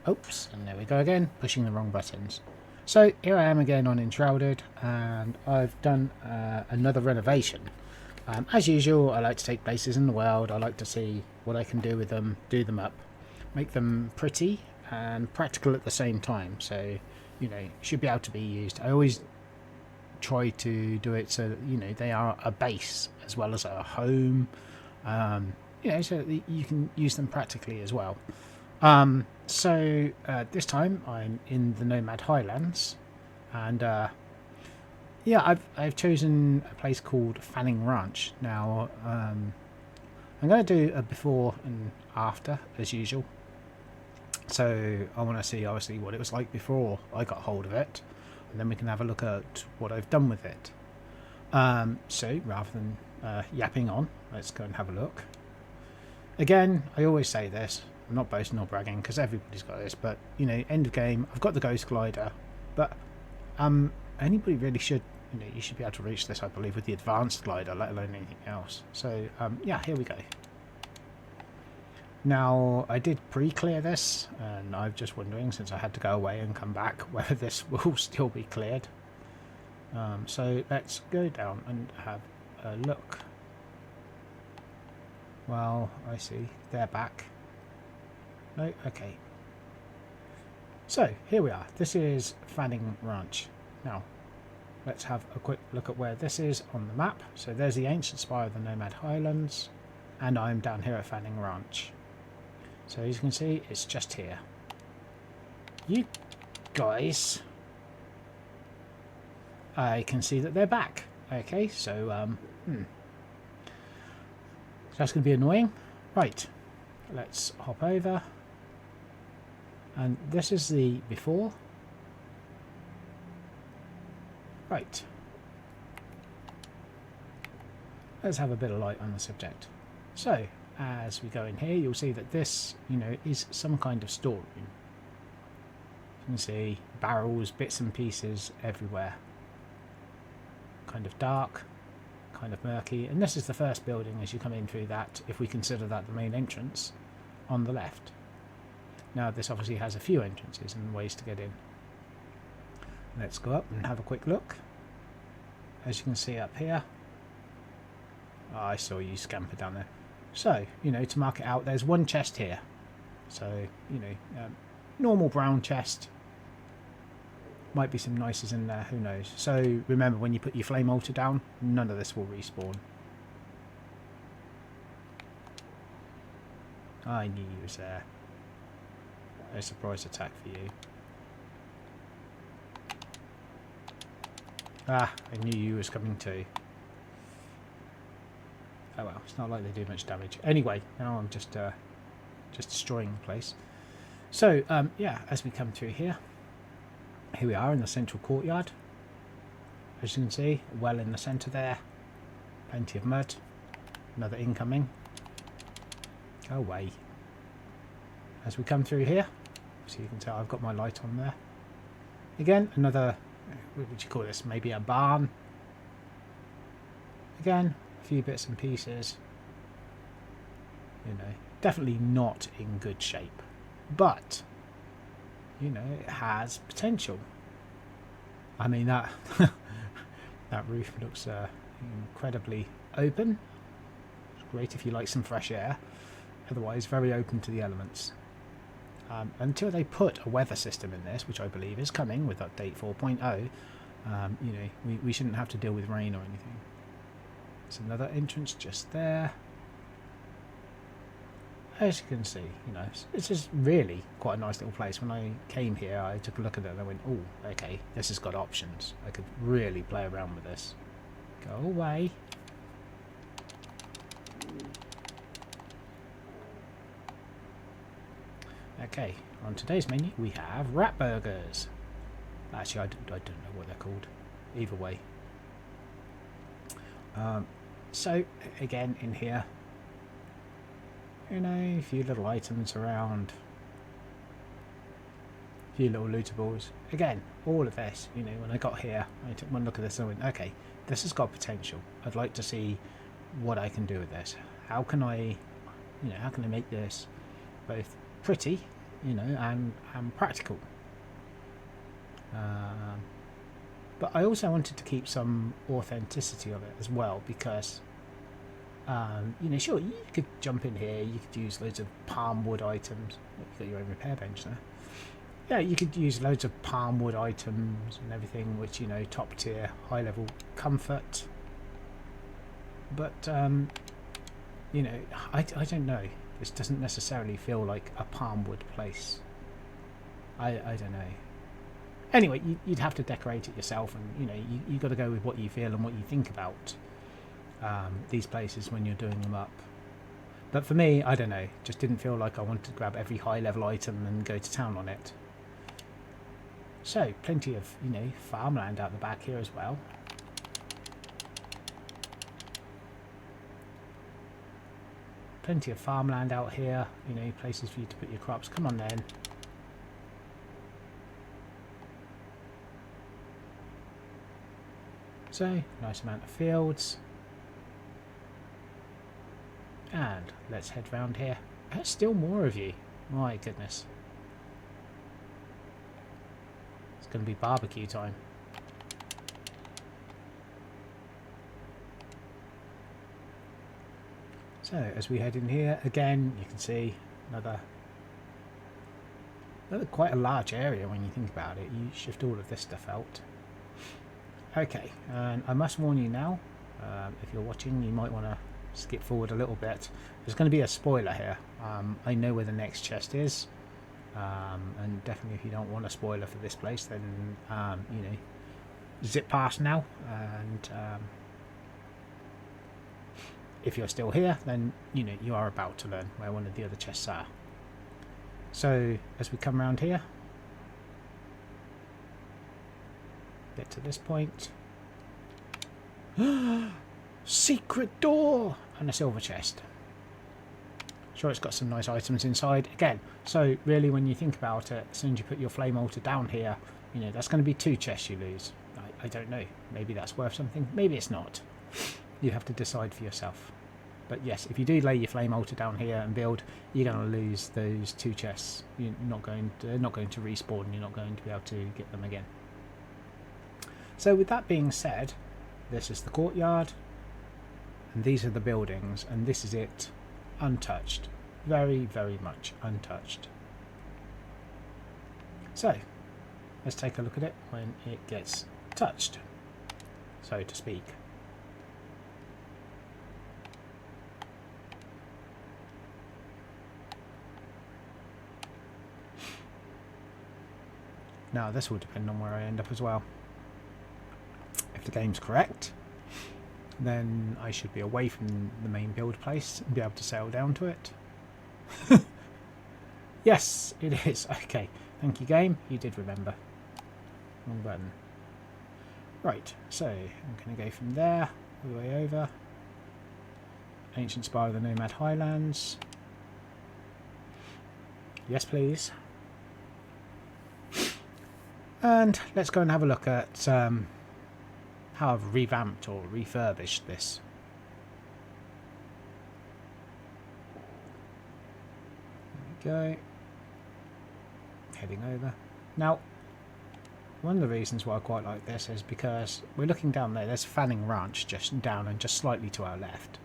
Oops, and there we go again, pushing the wrong buttons. So here I am again on Enshrouded, and I've done another renovation. As usual, I like to take places in the world. I like to see what I can do with them, do them up, make them pretty and practical at the same time. So, you know, should be able to be used. I always try to do it so that, you know, they are a base as well as a home. You know, so that you can use them practically as well. This time I'm in the Nomad Highlands, and yeah, I've chosen a place called Fanning Ranch. Now, I'm going to do a before and after as usual. So I want to see obviously what it was like before I got hold of it, and then we can have a look at what I've done with it. So rather than yapping on, let's go and have a look. Again, I always say this. I'm not boasting or bragging because everybody's got this, but you know, end of game, I've got the ghost glider, but anybody really should, you know, you should be able to reach this, I believe, with the advanced glider, let alone anything else. So yeah, here we go. Now, I did pre-clear this, and I'm just wondering, since I had to go away and come back, whether this will still be cleared. So let's go down and have a look. Well, I see, they're back. No, okay. So, here we are. This is Fanning Ranch. Now, let's have a quick look at where this is on the map. So there's the ancient spire of the Nomad Highlands, and I'm down here at Fanning Ranch. So as you can see, it's just here. You guys, I can see that they're back. Okay, so that's going to be annoying. Right, let's hop over. And this is the before. Right. Let's have a bit of light on the subject. So, as we go in here, you'll see that this, you know, is some kind of storeroom. You can see barrels, bits and pieces everywhere. Kind of dark, kind of murky. And this is the first building as you come in through that, if we consider that the main entrance, on the left. Now, this obviously has a few entrances and ways to get in. Let's go up and have a quick look. As you can see up here. Oh, I saw you scamper down there. So, you know, to mark it out, there's one chest here. So, you know, normal brown chest. Might be some nices in there, who knows. So, remember, when you put your flame altar down, none of this will respawn. I knew you was there. A surprise attack for you. Ah, I knew you was coming too. Oh well, it's not like they do much damage. Anyway, now I'm just destroying the place. So, yeah, as we come through here we are in the central courtyard. As you can see, well in the centre there. Plenty of mud. Another incoming. Go away. As we come through here, so you can tell I've got my light on there. Again, another, what would you call this? Maybe a barn. Again, a few bits and pieces. You know, definitely not in good shape. But, you know, it has potential. I mean, that that roof looks incredibly open. It's great if you like some fresh air. Otherwise, very open to the elements. Until they put a weather system in this, which I believe is coming with update 4.0, you know, we shouldn't have to deal with rain or anything. There's another entrance just there. As you can see, you know, this is really quite a nice little place. When I came here, I took a look at it and I went, oh, okay, this has got options. I could really play around with this. Go away. Okay, on today's menu we have rat burgers. Actually, I don't know what they're called. Either way. So, again, in here, you know, a few little items around. A few little lootables. Again, all of this, you know, when I got here, I took one look at this and I went, okay, this has got potential. I'd like to see what I can do with this. How can I, you know, how can I make this both pretty you know, and practical. But I also wanted to keep some authenticity of it as well, because you know, sure, you could jump in here, you could use loads of palm wood items. You've got your own repair bench there. Yeah, you could use loads of palm wood items and everything, which, you know, top tier, high level comfort. But you know, I don't know. This doesn't necessarily feel like a palm wood place. I don't know. Anyway, you'd have to decorate it yourself, and you know, you got to go with what you feel and what you think about these places when you're doing them up. But for me, I don't know, just didn't feel like I wanted to grab every high level item and go to town on it. So plenty of, you know, farmland out the back here as well. Plenty of farmland out here, you know, places for you to put your crops. Come on then. So, nice amount of fields. And let's head round here. There's still more of you. My goodness. It's going to be barbecue time. So, as we head in here, again, you can see another quite a large area when you think about it. You shift all of this stuff out. Okay, and I must warn you now, if you're watching, you might want to skip forward a little bit. There's going to be a spoiler here. I know where the next chest is, and definitely if you don't want a spoiler for this place, then you know, zip past now. And if you're still here, then you know you are about to learn where one of the other chests are. So as we come around here, get to this point. Secret door and a silver chest. Sure, it's got some nice items inside again. So really, when you think about it, as soon as you put your flame altar down here, you know that's going to be 2 chests you lose. I don't know. Maybe that's worth something. Maybe it's not. You have to decide for yourself. But yes, if you do lay your flame altar down here and build, you're going to lose those 2 chests. You're not going to respawn. You're not going to be able to get them again. So with that being said, this is the courtyard, and these are the buildings, and this is it, untouched. Very, very much untouched. So, let's take a look at it when it gets touched, so to speak. Now this will depend on where I end up as well. If the game's correct, then I should be away from the main build place and be able to sail down to it. Yes, it is. Okay, thank you game, you did remember. Wrong button. Right, so I'm going to go from there all the way over. Ancient Spire of the Nomad Highlands. Yes please. And let's go and have a look at how I've revamped or refurbished this. There we go. Heading over. Now, one of the reasons why I quite like this is because we're looking down there. There's Fanning Ranch just down and just slightly to our left.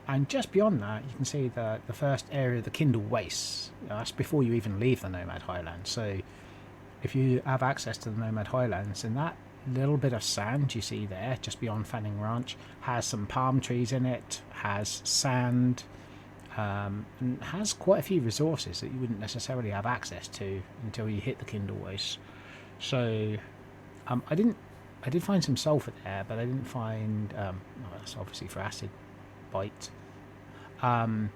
And just beyond that, you can see the first area of the Kindle Waste. That's before you even leave the Nomad Highlands. So if you have access to the Nomad Highlands, and that little bit of sand you see there just beyond Fanning Ranch has some palm trees in it, has sand, and has quite a few resources that you wouldn't necessarily have access to until you hit the Kindle Waste. So I did find some sulfur there, but I didn't find well, that's obviously for acid bite. I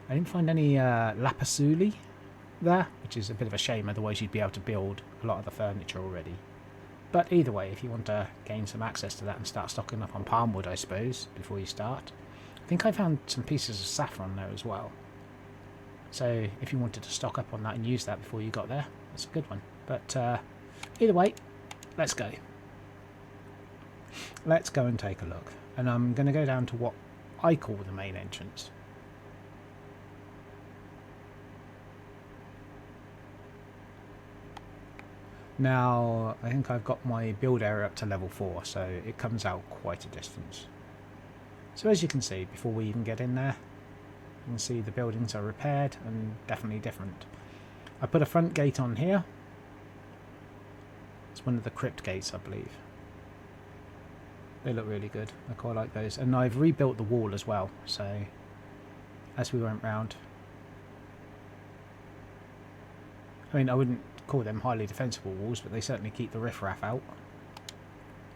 didn't find any lapasuli there, which is a bit of a shame, otherwise you'd be able to build a lot of the furniture already. But either way, if you want to gain some access to that and start stocking up on palm wood, I suppose, before you start. I think I found some pieces of saffron there as well. So if you wanted to stock up on that and use that before you got there, that's a good one. But either way, let's go. Let's go and take a look. And I'm going to go down to what I call the main entrance. Now, I think I've got my build area up to level 4, so it comes out quite a distance. So as you can see, before we even get in there, you can see the buildings are repaired and definitely different. I put a front gate on here. It's one of the crypt gates, I believe. They look really good. I quite like those. And I've rebuilt the wall as well, so as we went round. I mean, I wouldn't call them highly defensible walls, but they certainly keep the riffraff out.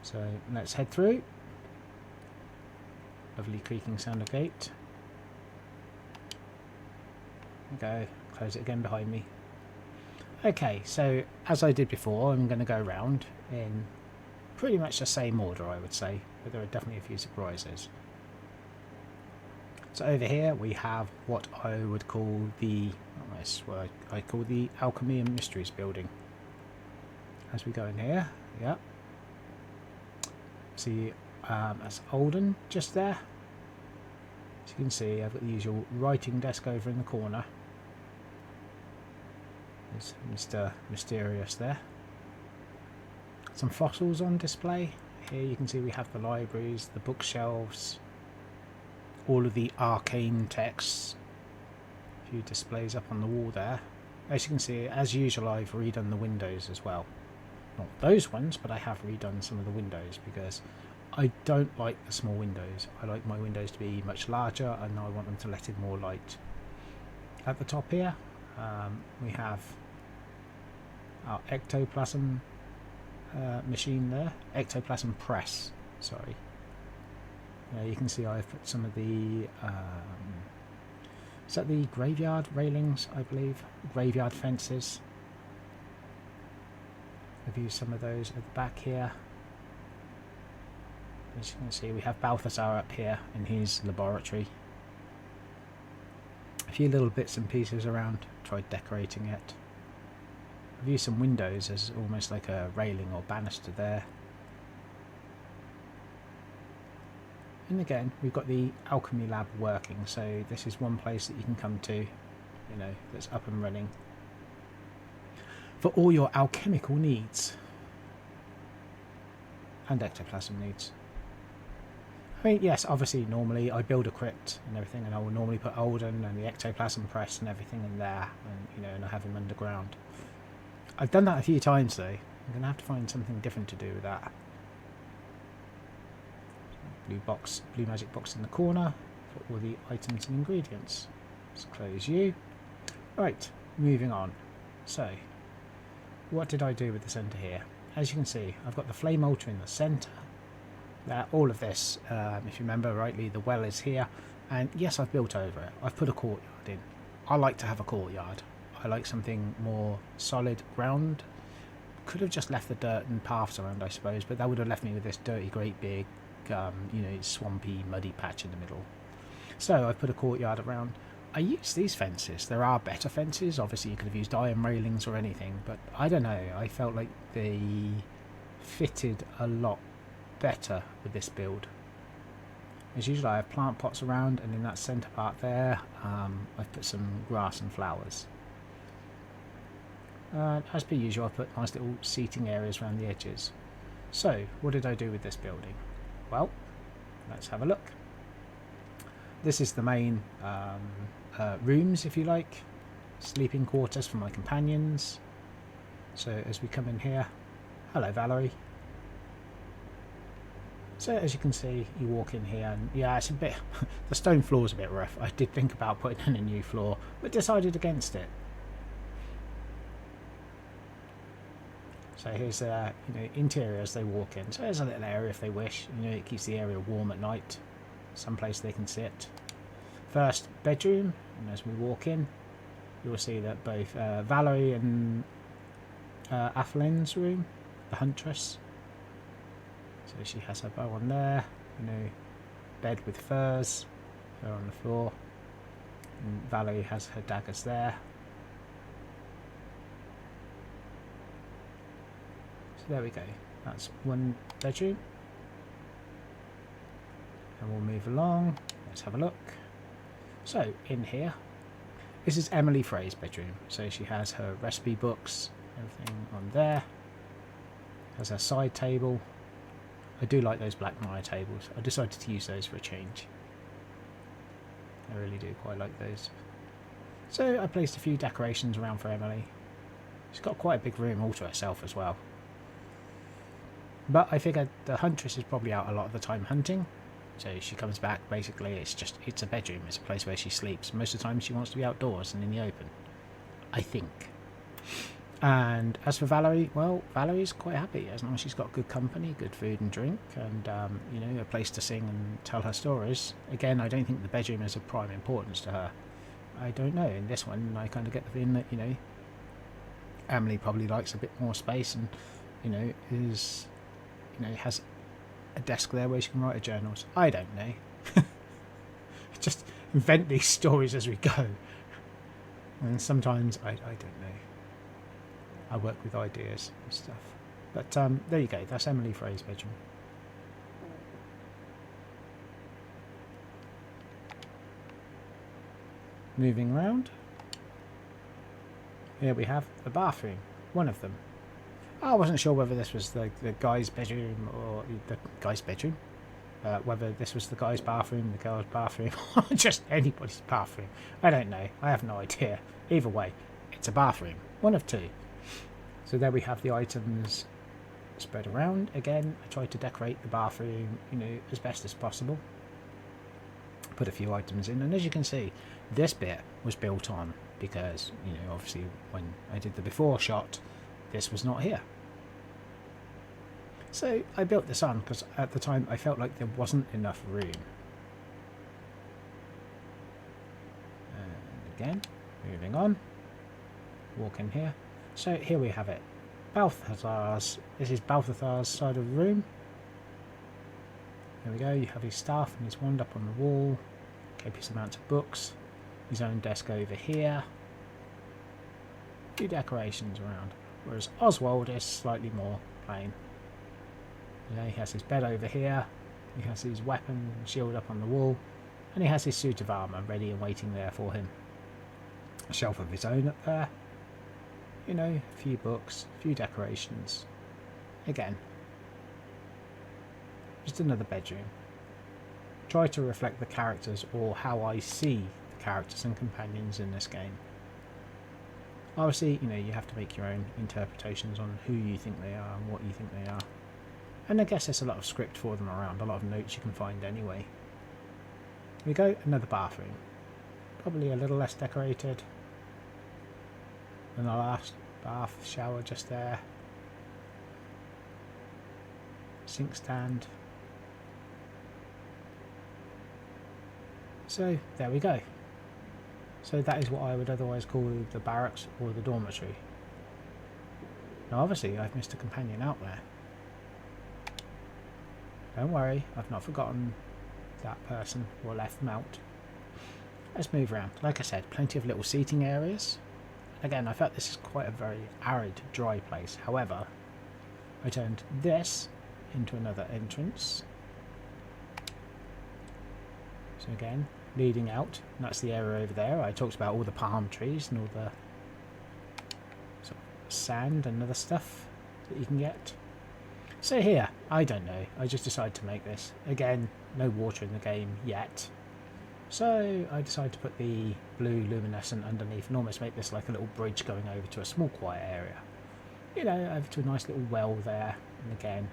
So let's head through. Lovely creaking sound of gate. There we go. Close it again behind me. Okay, so as I did before, I'm going to go around in pretty much the same order, I would say, but there are definitely a few surprises. So over here we have what I would call the, what I call the Alchemy and Mysteries building. As we go in here, yeah. See, that's Olden just there. As you can see, I've got the usual writing desk over in the corner. There's Mr. Mysterious there. Some fossils on display. Here you can see we have the libraries, the bookshelves, all of the arcane texts. A few displays up on the wall there. As you can see, as usual, I've redone the windows as well. Not those ones, but I have redone some of the windows because I don't like the small windows. I like my windows to be much larger and I want them to let in more light. At the top here, we have our ectoplasm machine there. Ectoplasm press, sorry. You can see I've put some of the is that the graveyard railings, I believe? Graveyard fences. I've used some of those at the back here. As you can see, we have Balthazar up here in his laboratory. A few little bits and pieces around, tried decorating it. I've used some windows as almost like a railing or banister there. And again, we've got the alchemy lab working, so this is one place that you can come to, you know, that's up and running for all your alchemical needs and ectoplasm needs. I mean, yes, obviously normally I build a crypt and everything, and I will normally put Olden and the ectoplasm press and everything in there, and you know, and I have him underground. I've done that a few times though. I'm gonna have to find something different to do with that. Blue magic box in the corner for all the items and ingredients. Let's close you. Right, moving on. So, what did I do with the centre here? As you can see, I've got the flame altar in the centre. All of this, if you remember rightly, the well is here. And yes, I've built over it. I've put a courtyard in. I like to have a courtyard. I like something more solid ground. Could have just left the dirt and paths around, I suppose, but that would have left me with this dirty, great big you know, swampy, muddy patch in the middle. So I put a courtyard around. I use these fences. There are better fences. Obviously, you could have used iron railings or anything, but I don't know. I felt like they fitted a lot better with this build. As usual, I have plant pots around, and in that centre part there, I've put some grass and flowers. As per usual, I've put nice little seating areas around the edges. So, what did I do with this building? Well, let's have a look. This is the main rooms, if you like, sleeping quarters for my companions. So as we come in here, hello Valerie. So as you can see, you walk in here and yeah, it's a bit, the stone floor's a bit rough. I did think about putting in a new floor, but decided against it. So here's their, you know, interior as they walk in. So there's a little area if they wish. You know, it keeps the area warm at night. Someplace they can sit. First bedroom, and as we walk in, you'll see that both Valerie and Athelyn's room, the huntress. So she has her bow on there. You know, bed with furs, fur on the floor. And Valerie has her daggers there. There we go, that's one bedroom. And we'll move along, let's have a look. So, in here, this is Emily Frey's bedroom. So she has her recipe books, everything on there. has a side table. I do like those black mire tables. I decided to use those for a change. I really do quite like those. So I placed a few decorations around for Emily. She's got quite a big room all to herself as well. But I figured the huntress is probably out a lot of the time hunting. So she comes back, basically it's a bedroom, it's a place where she sleeps. Most of the time she wants to be outdoors and in the open, I think. And as for Valerie, well, Valerie's quite happy as long as she's got good company, good food and drink, and you know, a place to sing and tell her stories. Again, I don't think the bedroom is of prime importance to her. I don't know, in this one I kind of get the feeling that, you know, Emily probably likes a bit more space and, you know, has a desk there where she can write her journals. I don't know. Just invent these stories as we go. And sometimes I don't know. I work with ideas and stuff. But there you go. That's Emily Frey's bedroom. Moving around. Here we have the bathroom. One of them. I wasn't sure whether this was the guy's bedroom or the guy's bedroom. Whether this was the guy's bathroom, the girl's bathroom, or just anybody's bathroom. I don't know. I have no idea. Either way, it's a bathroom. One of two. So there we have the items spread around. Again, I tried to decorate the bathroom, you know, as best as possible. Put a few items in, and as you can see, this bit was built on because, you know, obviously when I did the before shot, this was not here. So I built this on because at the time I felt like there wasn't enough room. And again, moving on, walk in here. So here we have it. Balthazar's. This is Balthazar's side of the room. There we go. You have his staff and his wand up on the wall. Copious amounts of books. His own desk over here. A few decorations around. Whereas Oswald is slightly more plain. Yeah, he has his bed over here. He has his weapon and shield up on the wall. And he has his suit of armour ready and waiting there for him. A shelf of his own up there. You know, a few books, a few decorations. Again, just another bedroom. Try to reflect the characters or how I see the characters and companions in this game. Obviously, you know, you have to make your own interpretations on who you think they are and what you think they are. And I guess there's a lot of script for them around, a lot of notes you can find anyway. Here we go, another bathroom. Probably a little less decorated than the last. Bath, shower just there. Sink stand. So there we go. So that is what I would otherwise call the barracks or the dormitory. Now obviously I've missed a companion out there. Don't worry, I've not forgotten that person or left them out. Let's move around. Like I said, plenty of little seating areas. Again, I felt this is quite a very arid, dry place. However, I turned this into another entrance. So again, leading out, and that's the area over there. I talked about all the palm trees and all the sort of sand and other stuff that you can get. So here, I don't know, I just decided to make this. Again, no water in the game yet. So I decided to put the blue luminescent underneath and almost make this like a little bridge going over to a small quiet area. You know, over to a nice little well there. And again,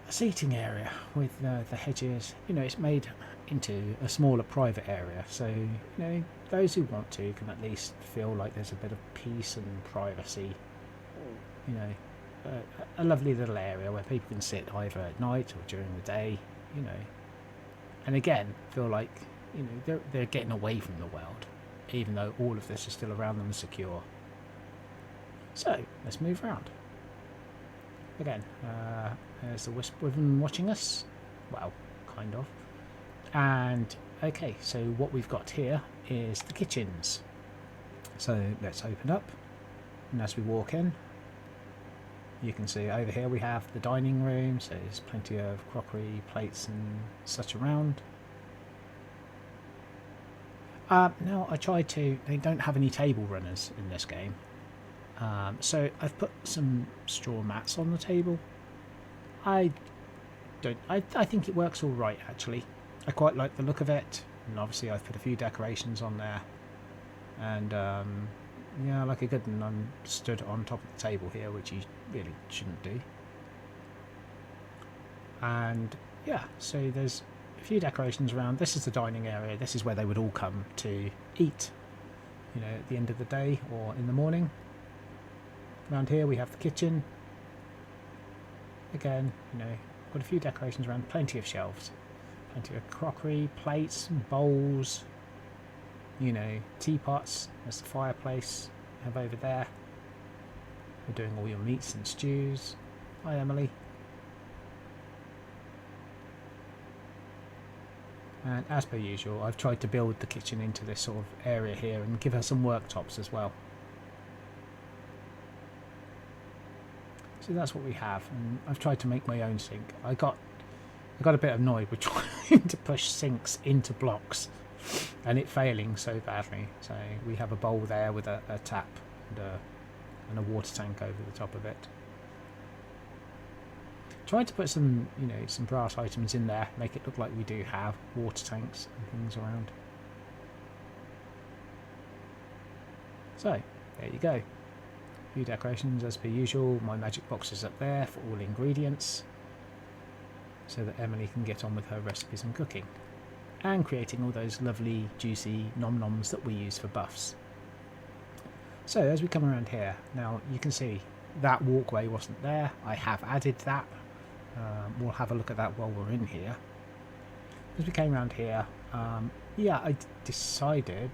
a seating area with the hedges. You know, it's made into a smaller private area. So, you know, those who want to can at least feel like there's a bit of peace and privacy. You know, a lovely little area where people can sit either at night or during the day, you know. And again, feel like, you know, they're getting away from the world, even though all of this is still around them and secure. So, let's move around. Again, there's the Wisp Woman watching us. Well, kind of. And, okay, so what we've got here is the kitchens. So, let's open up. And as we walk in, you can see over here we have the dining room, so there's plenty of crockery, plates and such around. Now I tried to, they don't have any table runners in this game. So I've put some straw mats on the table. I think it works all right, actually. I quite like the look of it, and obviously I've put a few decorations on there, and yeah, like a good one, I'm stood on top of the table here, which you really shouldn't do. And yeah, so there's a few decorations around. This is the dining area. This is where they would all come to eat, you know, at the end of the day or in the morning. Around here we have the kitchen. Again, you know, got a few decorations around, plenty of shelves, plenty of crockery, plates, bowls, you know, teapots. There's the fireplace you have over there. We're doing all your meats and stews. Hi, Emily. And as per usual, I've tried to build the kitchen into this sort of area here and give her some worktops as well. So that's what we have, and I've tried to make my own sink. I got a bit annoyed with trying to push sinks into blocks and it failing so badly. So we have a bowl there with a tap and a water tank over the top of it. Tried to put some, you know, some brass items in there, make it look like we do have water tanks and things around. So there you go. Few decorations as per usual. My magic box is up there for all ingredients, so that Emily can get on with her recipes and cooking, and creating all those lovely juicy nom noms that we use for buffs. So as we come around here, now you can see that walkway wasn't there. I have added that. We'll have a look at that while we're in here. As we came around here, yeah, I decided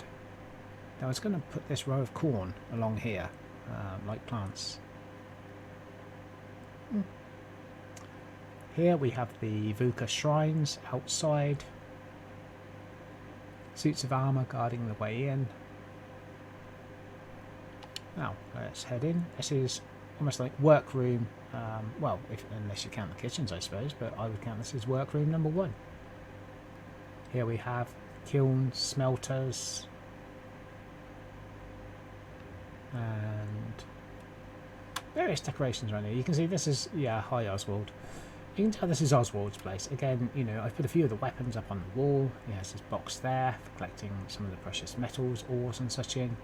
that I was going to put this row of corn along here, like plants. Here we have the Vuka shrines outside. Suits of armour guarding the way in. Now, let's head in. This is almost like workroom, well, unless you count the kitchens, I suppose, but I would count this as workroom number 1. Here we have kilns, smelters, and various decorations around here. You can see this is, yeah, hi Oswald. You can tell this is Oswald's place. Again, you know, I've put a few of the weapons up on the wall. He has his box there for collecting some of the precious metals, ores and such in.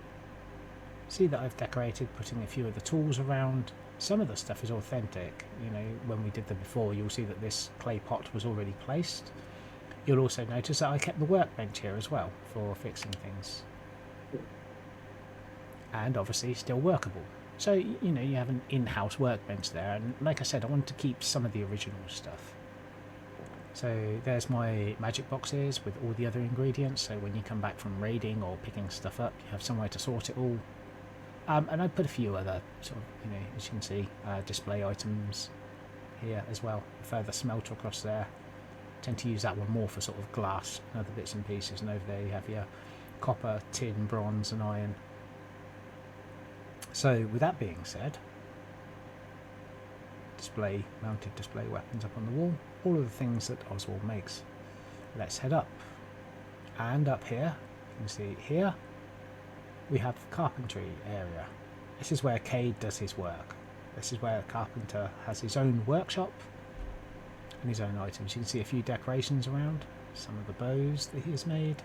See that I've decorated, putting a few of the tools around. Some of the stuff is authentic. You know, when we did them before, you'll see that this clay pot was already placed. You'll also notice that I kept the workbench here as well for fixing things. And obviously still workable. So, you know, you have an in-house workbench there, and like I said, I wanted to keep some of the original stuff. So there's my magic boxes with all the other ingredients, so when you come back from raiding or picking stuff up, you have somewhere to sort it all. And I put a few other sort of, you know, as you can see, display items here as well. A further smelter across there. Tend to use that one more for sort of glass and other bits and pieces, and over there you have your copper, tin, bronze and iron. So with that being said, mounted display weapons up on the wall, all of the things that Oswald makes. Let's head up. And up here, you can see here, we have the carpentry area. This is where Cade does his work. This is where a carpenter has his own workshop and his own items. You can see a few decorations around, some of the bows that he has made.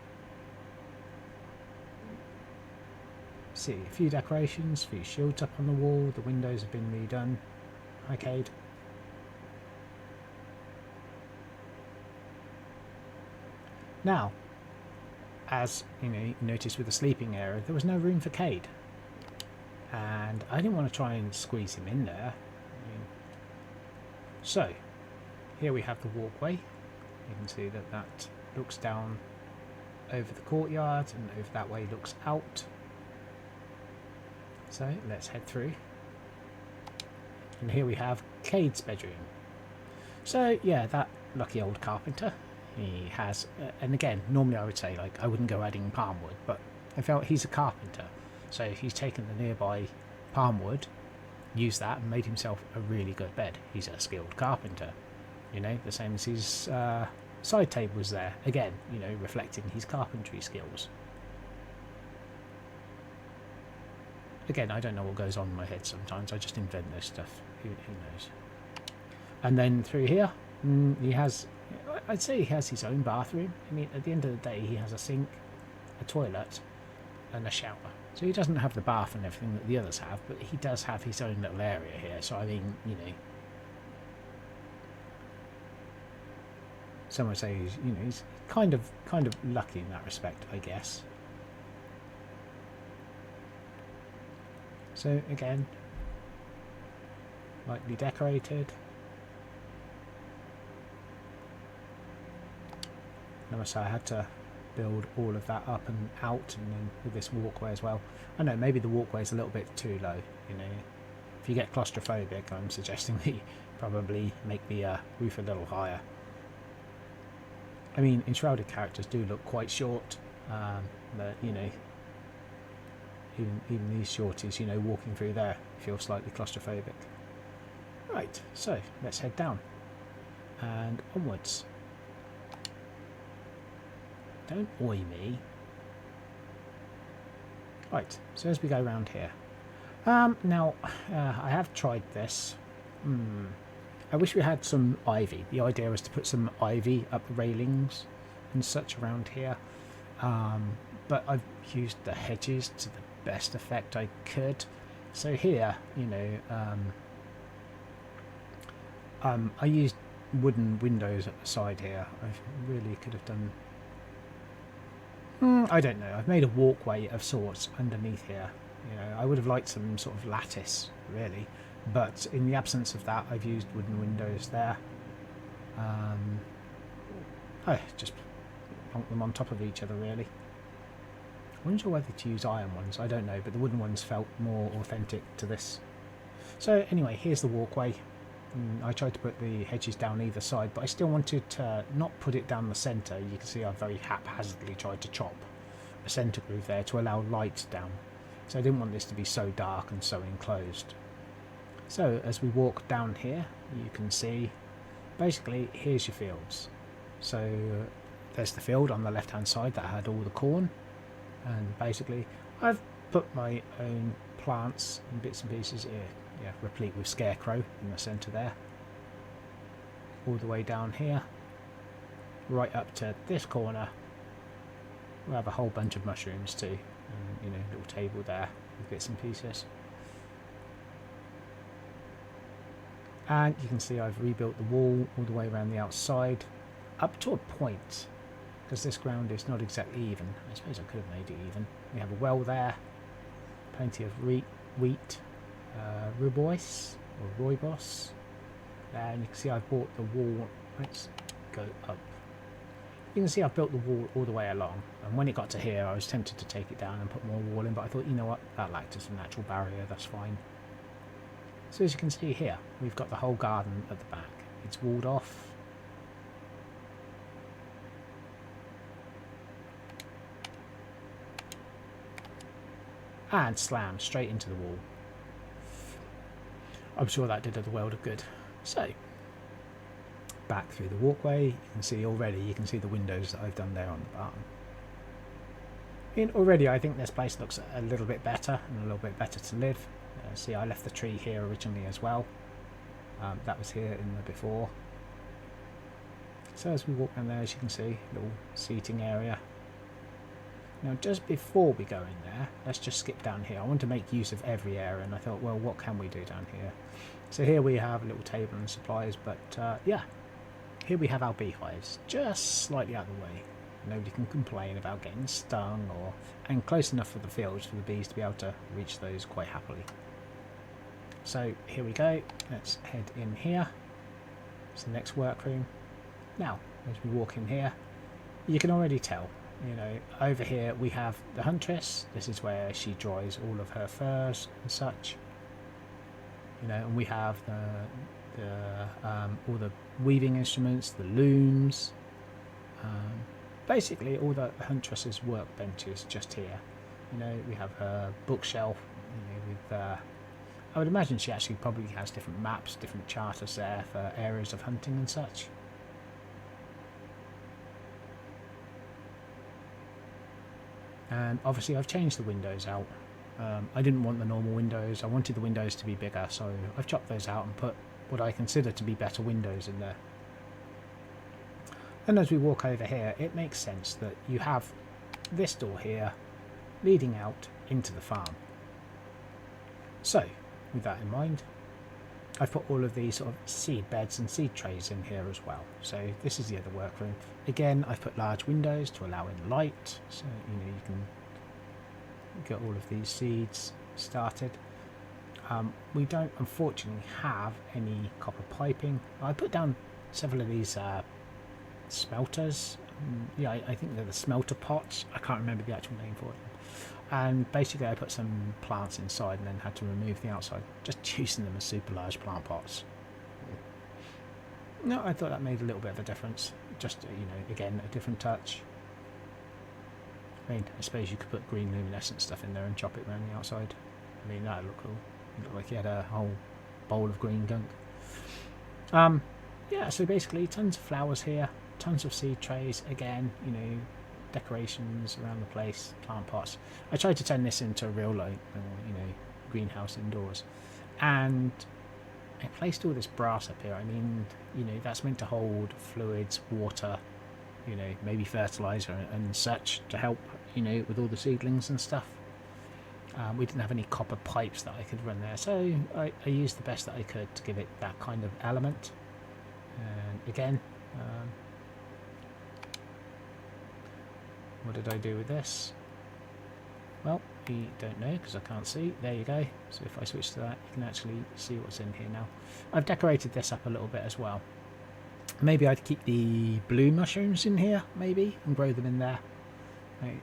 See a few decorations, a few shields up on the wall, the windows have been redone. Hi Cade. Now, as you know, you notice with the sleeping area, there was no room for Cade. And I didn't want to try and squeeze him in there. So, here we have the walkway. You can see that that looks down over the courtyard, and over that way looks out. So let's head through. And here we have Cade's bedroom. So yeah, that lucky old carpenter, he has, and again, normally I would say, like, I wouldn't go adding palm wood, but I felt he's a carpenter. So he's taken the nearby palm wood, used that and made himself a really good bed. He's a skilled carpenter, you know, the same as his side tables there. Again, you know, reflecting his carpentry skills. Again, I don't know what goes on in my head sometimes. I just invent this stuff. Who knows? And then through here, he has, I'd say he has his own bathroom. I mean, at the end of the day, he has a sink, a toilet, and a shower. So he doesn't have the bath and everything that the others have, but he does have his own little area here. So I mean, you know, some would say he's, you know, he's kind of lucky in that respect, I guess. So again, lightly decorated. I must say I had to build all of that up and out, and then with this walkway as well. I know maybe the walkway is a little bit too low, you know. If you get claustrophobic, I'm suggesting that you probably make the roof a little higher. I mean, Enshrouded characters do look quite short, but you know, even these shorties, you know, walking through there feel slightly claustrophobic. Right, so let's head down and onwards. Don't oi me. Right, so as we go around here. Now, I have tried this. I wish we had some ivy. The idea was to put some ivy up the railings and such around here. But I've used the hedges to the best effect I could. So here, you know, I used wooden windows at the side here. I really could have done... I don't know. I've made a walkway of sorts underneath here. You know, I would have liked some sort of lattice, really. But in the absence of that, I've used wooden windows there. I just plonk them on top of each other, really. I wonder whether to use iron ones. I don't know, but the wooden ones felt more authentic to this. So anyway, here's the walkway. I tried to put the hedges down either side, but I still wanted to not put it down the centre. You can see I've very haphazardly tried to chop a centre groove there to allow light down. So I didn't want this to be so dark and so enclosed. So as we walk down here, you can see basically here's your fields. So there's the field on the left hand side that had all the corn, and basically I've put my own plants and bits and pieces here. Yeah, replete with scarecrow in the centre there. All the way down here, right up to this corner, we'll have a whole bunch of mushrooms too. And, you know, little table there with bits and pieces. And you can see I've rebuilt the wall all the way around the outside, up to a point, because this ground is not exactly even. I suppose I could have made it even. We have a well there, plenty of wheat. Rubois or Roibos, and you can see I've brought the wall. Let's go up. You can see I've built the wall all the way along, and when it got to here I was tempted to take it down and put more wall in, but I thought, you know what, that'll act as a natural barrier, that's fine. So as you can see here, we've got the whole garden at the back. It's walled off. And slammed straight into the wall. I'm sure that did her the world of good. So, back through the walkway, you can see already, you can see the windows that I've done there on the bottom. And already I think this place looks a little bit better, and a little bit better to live. See, I left the tree here originally as well. That was here in the before. So as we walk down there, as you can see, little seating area. Now just before we go in there, let's just skip down here. I want to make use of every area, and I thought, well, what can we do down here? So here we have a little table and supplies, but yeah, here we have our beehives, just slightly out of the way. Nobody can complain about getting stung, and close enough for the fields for the bees to be able to reach those quite happily. So here we go, let's head in here. It's the next workroom. Now, as we walk in here, you can already tell. You know, over here we have the huntress. This is where she dries all of her furs and such. You know, and we have all the weaving instruments, the looms. Basically, all the huntress's workbenches just here. You know, we have her bookshelf. You know, with I would imagine she actually probably has different maps, different charters there for areas of hunting and such. And obviously I've changed the windows out. I didn't want the normal windows. I wanted the windows to be bigger, so I've chopped those out and put what I consider to be better windows in there. And as we walk over here, it makes sense that you have this door here leading out into the farm. So, with that in mind, I've put all of these sort of seed beds and seed trays in here as well. So this is the other workroom. Again, I've put large windows to allow in light, so you can get all of these seeds started. We don't unfortunately have any copper piping. I put down several of these smelters. Yeah, I think they're the smelter pots. I can't remember the actual name for them. And basically I put some plants inside and then had to remove the outside, just using them as super large plant pots. No, I thought that made a little bit of a difference. Just, again, a different touch. I mean, I suppose you could put green luminescent stuff in there and chop it around the outside. I mean, that would look cool. It looked like you had a whole bowl of green gunk. Yeah, so basically tons of flowers here, tons of seed trays, again, decorations around the place, plant pots. I tried to turn this into a real greenhouse indoors, and I placed all this brass up here. I mean, that's meant to hold fluids, water, maybe fertilizer and such to help, with all the seedlings and stuff. We didn't have any copper pipes that I could run there, so I used the best that I could to give it that kind of element. And again, what did I do with this? Well, we don't know because I can't see. There you go. So if I switch to that, you can actually see what's in here now. I've decorated this up a little bit as well. Maybe I'd keep the blue mushrooms in here, maybe, and grow them in there. Right,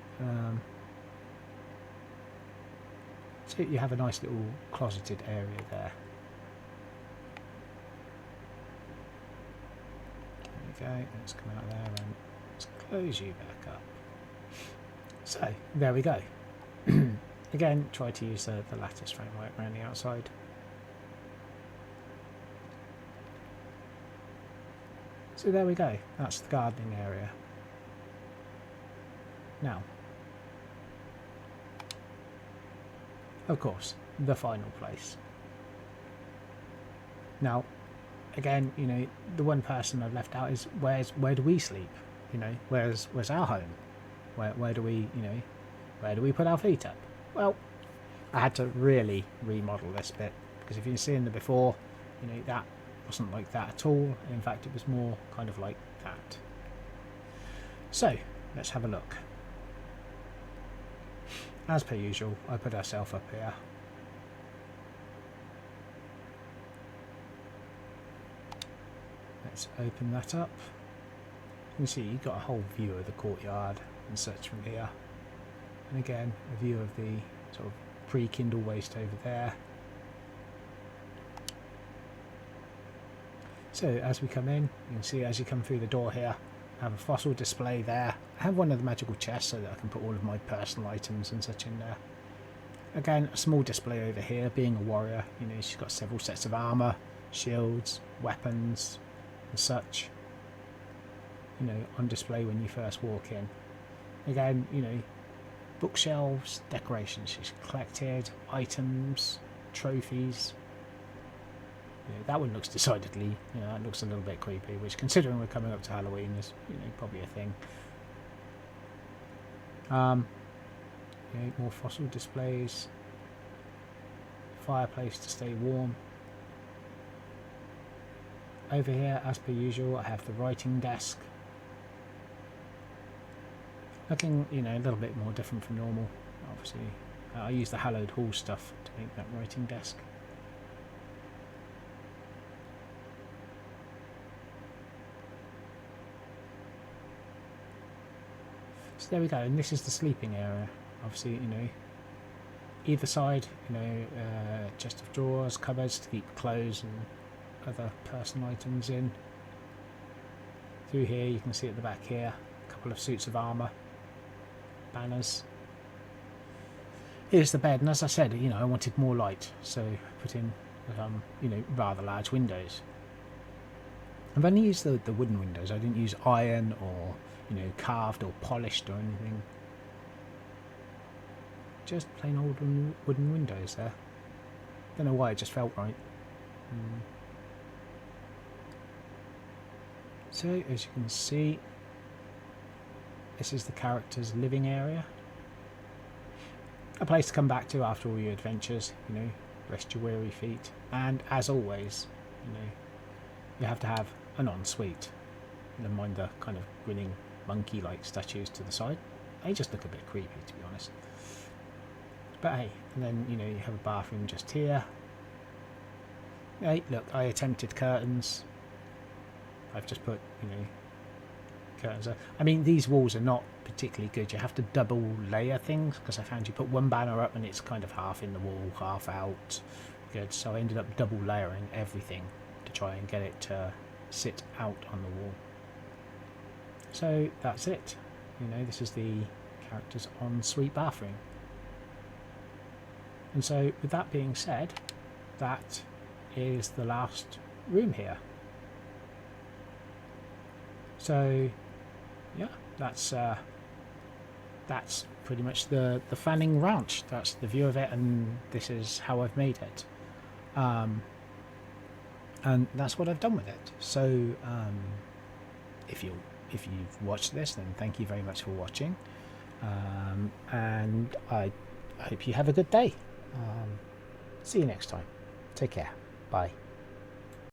so you have a nice little closeted area there. There we go. Let's come out there and let's close you back up. So, there we go. Again, try to use the lattice framework around the outside. So there we go, that's the gardening area. Now, of course, the final place. Now, again, the one person I've left out is where do we sleep? Where's our home? Where do we, where do we put our feet up? Well, I had to really remodel this bit, because if you've seen the before, that wasn't like that at all. In fact, it was more kind of like that. So, let's have a look. As per usual, I put ourselves up here. Let's open that up. You can see you've got a whole view of the courtyard and such from here. And again, a view of the sort of pre-Kindle Waste over there. So as we come in, you can see as you come through the door here, I have a fossil display there. I have one of the magical chests so that I can put all of my personal items and such in there. Again, a small display over here, being a warrior, she's got several sets of armour, shields, weapons and such, on display when you first walk in. Again, bookshelves, decorations she's collected, items, trophies. That one looks decidedly, that looks a little bit creepy, which, considering we're coming up to Halloween, is, probably a thing. More fossil displays, fireplace to stay warm. Over here, as per usual, I have the writing desk. Looking, a little bit more different from normal. Obviously, I use the hallowed hall stuff to make that writing desk. So there we go, and this is the sleeping area. Obviously, either side, chest of drawers, cupboards to keep clothes and other personal items in. Through here, you can see at the back here, a couple of suits of armour, banners. Here's the bed, and as I said, I wanted more light, so I put in, rather large windows. I've only used the wooden windows. I didn't use iron or, carved or polished or anything. just plain old wooden windows there. Don't know why, it just felt right. So as you can see, this is the character's living area. A place to come back to after all your adventures, you know, rest your weary feet. And as always, you know, you have to have an ensuite. Never mind the kind of grinning monkey-like statues to the side. They just look a bit creepy, to be honest. But hey, and then, you know, you have a bathroom just here. Hey, look, I attempted curtains. I've just put, you know, curtains there. I mean, these walls are not particularly good. You have to double layer things, because I found you put one banner up and it's kind of half in the wall, half out. Good, so I ended up double layering everything to try and get it to sit out on the wall. So that's it. You know, this is the character's ensuite bathroom. And so with that being said, that is the last room here. So yeah, that's pretty much the Fanning Ranch. That's the view of it, and this is how I've made it. And that's what I've done with it. So if you've watched this, then thank you very much for watching, and I hope you have a good day. See you next time. Take care. Bye.